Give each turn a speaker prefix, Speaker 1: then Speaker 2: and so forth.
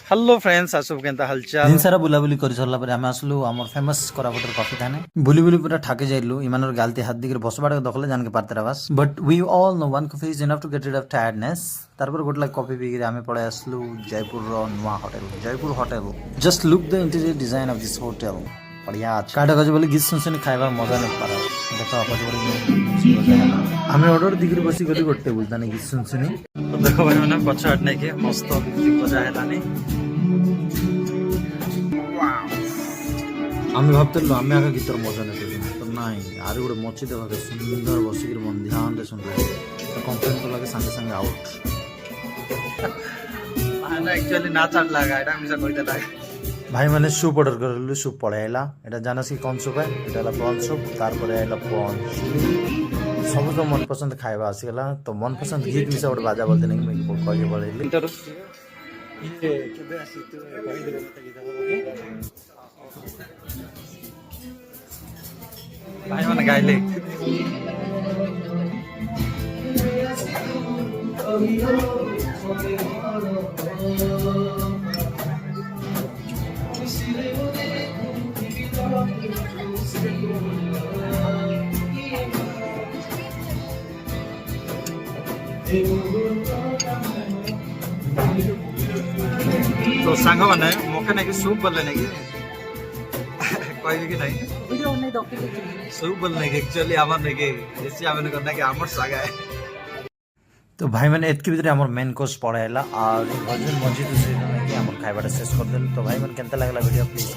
Speaker 1: hello friends आसब केनता हालचाल
Speaker 2: दिन सारा बुलाबुली कर सरला ପରେ ଆମେ ଆସିଲୁ ଆମର ଫେମସ୍ କୋରାପୁଟର କଫି ଖାନେ ବୁଲି ବୁଲି ପୁରା ଠାକେ ଯାଇଲୁ ଇମାନର ଗାଲତି ହାତ ଦିଗରେ ବସବାଡ ଦଖଲେ ଜାନକେ ପାରତରା ବାସ୍ but we all know one coffee is enough to get rid of tiredness तारपर गोटला कॉफी पीके ଆମେ ପଳେଇ ଆସିଲୁ ଜୟପୁରର ନୂଆ hotel Jaipur hotel just look the interior design of this hotel बढ़िया काटा गज बोले गीत सुन सुन खाइबा मजा नहीं पारा देखो आपस बोले ଆମେ ऑर्डर दिगरे बसी गली गोटे टेबल ताने गीत सुन सुनी
Speaker 1: देखो भाई मैंने पछ हटने के मस्त म्यूजिक बजा है तानी
Speaker 2: আমি ভাবতেলো আমি আগে গীতর মজা নেই তো নাই আর গোটে মচি দেওয়া সুন্দর বসিকি মন ধ্যান দে শুনলে তো কমপ্লেন তো লাগে সাথে সাথে আউট
Speaker 1: না एक्चुअली না চাট লাগা এটা আমি যা কইতে লাগে
Speaker 2: ভাই মানে স্যুপ অর্ডর করলু স্যুপ পড়ে আইলা এটা জানাস কি কোন স্যুপ এটা হলো প্রন স্যুপ তারপরে আইলা প্রন ସବୁ ତ ମନ ପସନ୍ଦ ଖାଇବା ଆସିଗଲା ତ ମନ ପସନ୍ଦ ଗୀତ ମିଶା ଗୋଟେ ବାଜା ବୋଲତେ ନାଇଁ ମୁଁ କହିକି ପଳେଇଲି
Speaker 1: ଇଏ କେବେ ଆସି ତୁ କହିଦେବେ ମତେ ଗୀତ ଭାଇ ମାନେ ଗାଇଲେ तो सांग मैंने मोके नहीं सूप बोले नहीं कहबी कि नहीं सूप बोले नहीं एक्चुअली आमर नहीं कि जैसे आमे करना कि आमर सागा है
Speaker 2: তো ভাই মানে এতকি ভিতরে আমার মেন কোর্স পড়াইলা আর ভজন মসজিদ সেই জন্য কি আমার খাইবাটা শেষ করে দিল তো ভাই মানে কেমন লাগলা ভিডিও প্লিজ